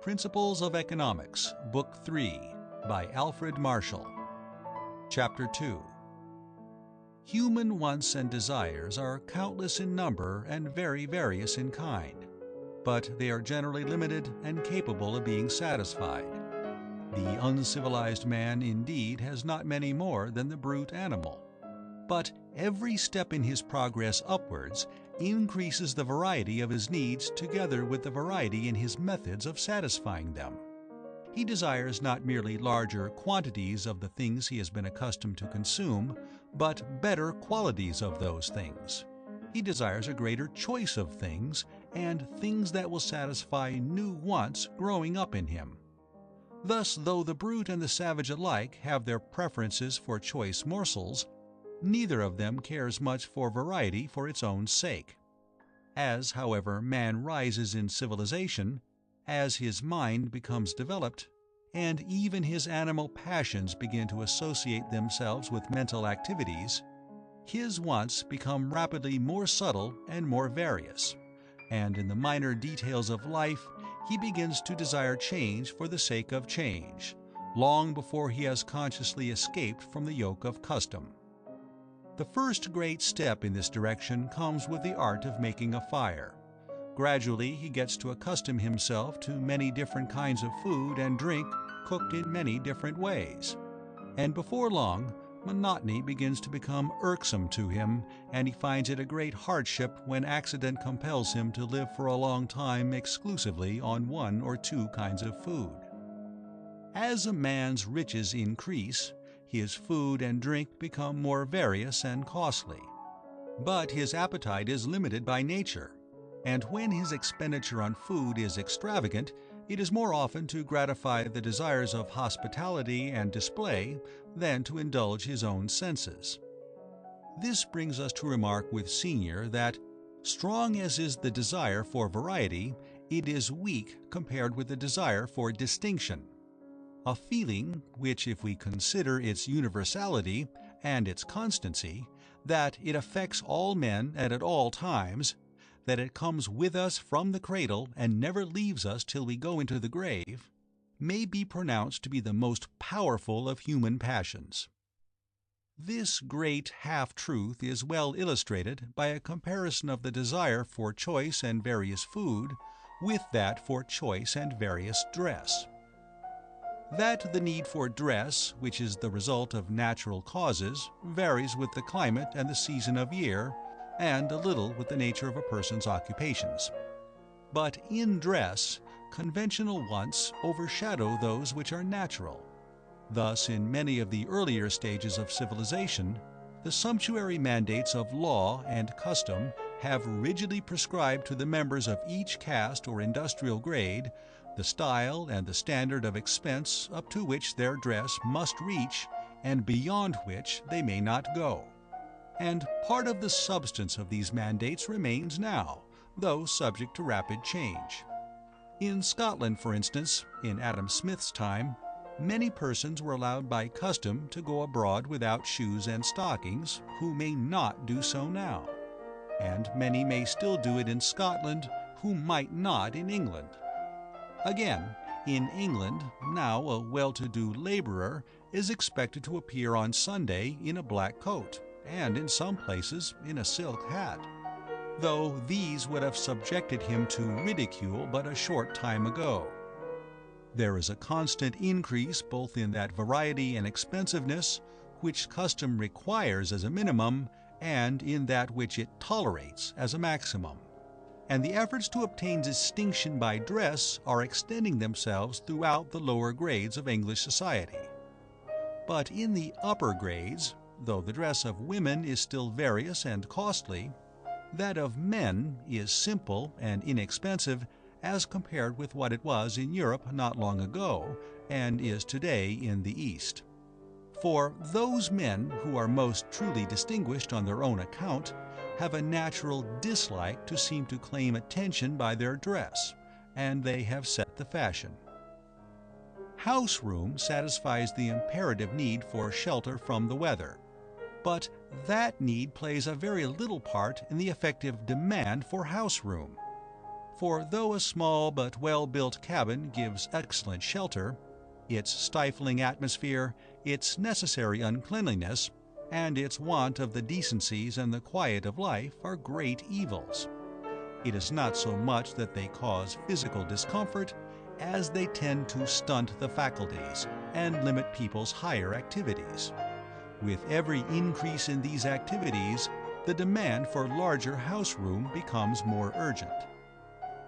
Principles of Economics, Book 3, by Alfred Marshall. Chapter 2. Human wants and desires are countless in number and very various in kind, but they are generally limited and capable of being satisfied. The uncivilized man, indeed, has not many more than the brute animal, but every step in his progress upwards increases the variety of his needs together with the variety in his methods of satisfying them. He desires not merely larger quantities of the things he has been accustomed to consume, but better qualities of those things. He desires a greater choice of things, and things that will satisfy new wants growing up in him. Thus, though the brute and the savage alike have their preferences for choice morsels, neither of them cares much for variety for its own sake. As, however, man rises in civilization, as his mind becomes developed, and even his animal passions begin to associate themselves with mental activities, his wants become rapidly more subtle and more various, and in the minor details of life he begins to desire change for the sake of change, long before he has consciously escaped from the yoke of custom. The first great step in this direction comes with the art of making a fire. Gradually he gets to accustom himself to many different kinds of food and drink cooked in many different ways, and before long monotony begins to become irksome to him, and he finds it a great hardship when accident compels him to live for a long time exclusively on one or two kinds of food. As a man's riches increase, his food and drink become more various and costly. But his appetite is limited by nature, and when his expenditure on food is extravagant, it is more often to gratify the desires of hospitality and display than to indulge his own senses. This brings us to remark with Senior that, strong as is the desire for variety, it is weak compared with the desire for distinction. A feeling which, if we consider its universality and its constancy, that it affects all men and at all times, that it comes with us from the cradle and never leaves us till we go into the grave, may be pronounced to be the most powerful of human passions. This great half-truth is well illustrated by a comparison of the desire for choice and various food with that for choice and various dress. That the need for dress, which is the result of natural causes, varies with the climate and the season of year, and a little with the nature of a person's occupations. But in dress, conventional wants overshadow those which are natural. Thus, in many of the earlier stages of civilization, the sumptuary mandates of law and custom have rigidly prescribed to the members of each caste or industrial grade the style and the standard of expense up to which their dress must reach and beyond which they may not go. And part of the substance of these mandates remains now, though subject to rapid change. In Scotland, for instance, in Adam Smith's time, many persons were allowed by custom to go abroad without shoes and stockings, who may not do so now, and many may still do it in Scotland who might not in England. Again, in England, now a well-to-do laborer is expected to appear on Sunday in a black coat, and in some places in a silk hat, though these would have subjected him to ridicule but a short time ago. There is a constant increase both in that variety and expensiveness which custom requires as a minimum and in that which it tolerates as a maximum, and the efforts to obtain distinction by dress are extending themselves throughout the lower grades of English society. But in the upper grades, though the dress of women is still various and costly, that of men is simple and inexpensive as compared with what it was in Europe not long ago, and is today in the East. For those men who are most truly distinguished on their own account have a natural dislike to seem to claim attention by their dress, and they have set the fashion. House room satisfies the imperative need for shelter from the weather, but that need plays a very little part in the effective demand for house room. For though a small but well-built cabin gives excellent shelter, its stifling atmosphere, its necessary uncleanliness, and its want of the decencies and the quiet of life are great evils. It is not so much that they cause physical discomfort as they tend to stunt the faculties and limit people's higher activities. With every increase in these activities, the demand for larger house room becomes more urgent.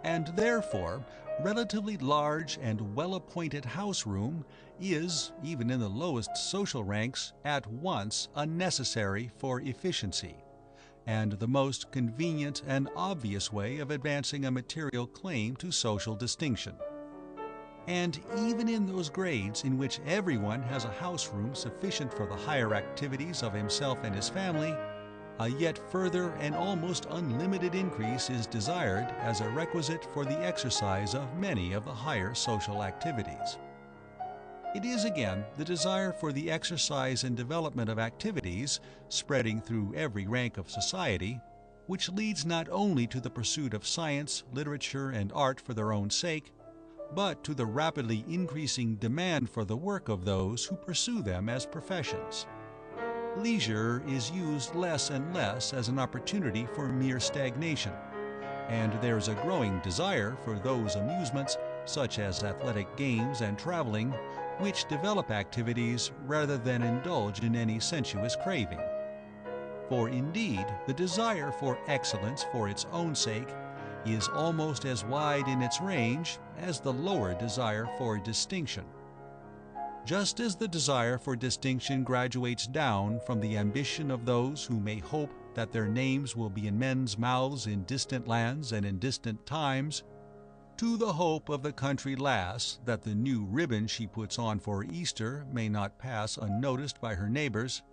And therefore, relatively large and well-appointed house room is, even in the lowest social ranks, at once a necessary for efficiency, and the most convenient and obvious way of advancing a material claim to social distinction. And even in those grades in which everyone has a house room sufficient for the higher activities of himself and his family, a yet further and almost unlimited increase is desired as a requisite for the exercise of many of the higher social activities. It is again the desire for the exercise and development of activities, spreading through every rank of society, which leads not only to the pursuit of science, literature, and art for their own sake, but to the rapidly increasing demand for the work of those who pursue them as professions. Leisure is used less and less as an opportunity for mere stagnation, and there is a growing desire for those amusements, such as athletic games and traveling, which develop activities rather than indulge in any sensuous craving. For indeed, the desire for excellence for its own sake is almost as wide in its range as the lower desire for distinction. Just as the desire for distinction graduates down from the ambition of those who may hope that their names will be in men's mouths in distant lands and in distant times, to the hope of the country lass that the new ribbon she puts on for Easter may not pass unnoticed by her neighbors,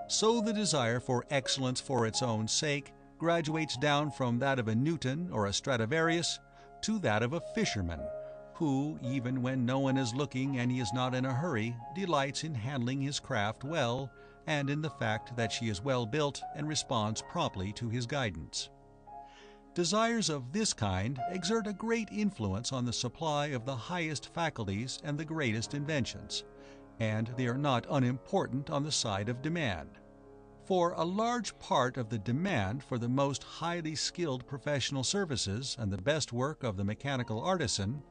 so the desire for excellence for its own sake graduates down from that of a Newton or a Stradivarius to that of a fisherman, who, even when no one is looking and he is not in a hurry, delights in handling his craft well and in the fact that she is well built and responds promptly to his guidance. Desires of this kind exert a great influence on the supply of the highest faculties and the greatest inventions, and they are not unimportant on the side of demand. For a large part of the demand for the most highly skilled professional services and the best work of the mechanical artisan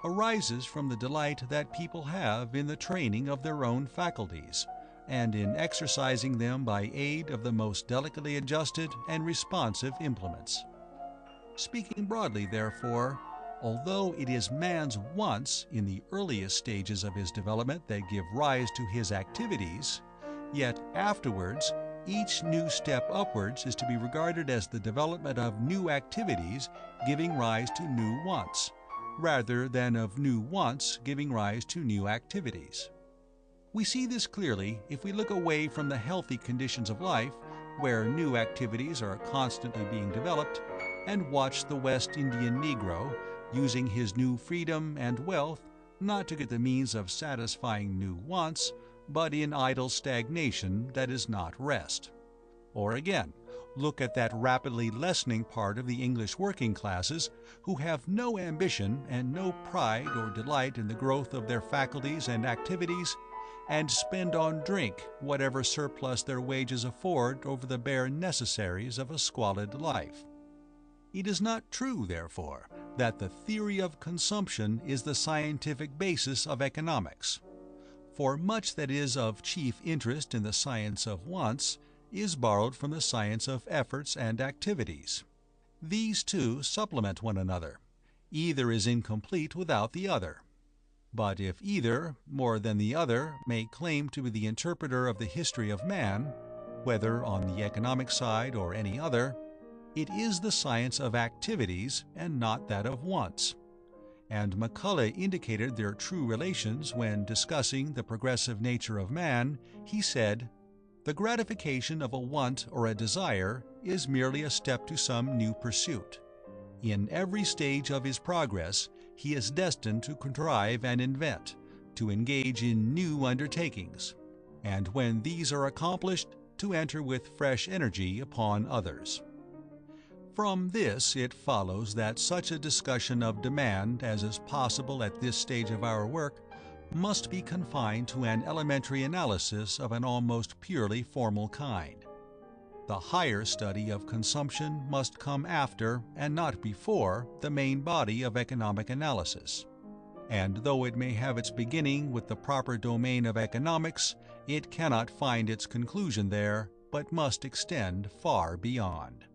arises from the delight that people have in the training of their own faculties, and in exercising them by aid of the most delicately adjusted and responsive implements. Speaking broadly, therefore, although it is man's wants in the earliest stages of his development that give rise to his activities, yet afterwards each new step upwards is to be regarded as the development of new activities giving rise to new wants, rather than of new wants giving rise to new activities. We see this clearly if we look away from the healthy conditions of life, where new activities are constantly being developed, and watch the West Indian Negro using his new freedom and wealth not to get the means of satisfying new wants, but in idle stagnation that is not rest. Or again, look at that rapidly lessening part of the English working classes who have no ambition and no pride or delight in the growth of their faculties and activities, and spend on drink whatever surplus their wages afford over the bare necessaries of a squalid life. It is not true, therefore, that the theory of consumption is the scientific basis of economics, for much that is of chief interest in the science of wants is borrowed from the science of efforts and activities. These two supplement one another. Either is incomplete without the other. But if either, more than the other, may claim to be the interpreter of the history of man, whether on the economic side or any other, it is the science of activities and not that of wants. And McCullough indicated their true relations when discussing the progressive nature of man. He said, "The gratification of a want or a desire is merely a step to some new pursuit. In every stage of his progress, he is destined to contrive and invent, to engage in new undertakings, and when these are accomplished, to enter with fresh energy upon others." From this it follows that such a discussion of demand as is possible at this stage of our work must be confined to an elementary analysis of an almost purely formal kind. The higher study of consumption must come after and not before the main body of economic analysis. And though it may have its beginning with the proper domain of economics, it cannot find its conclusion there, but must extend far beyond.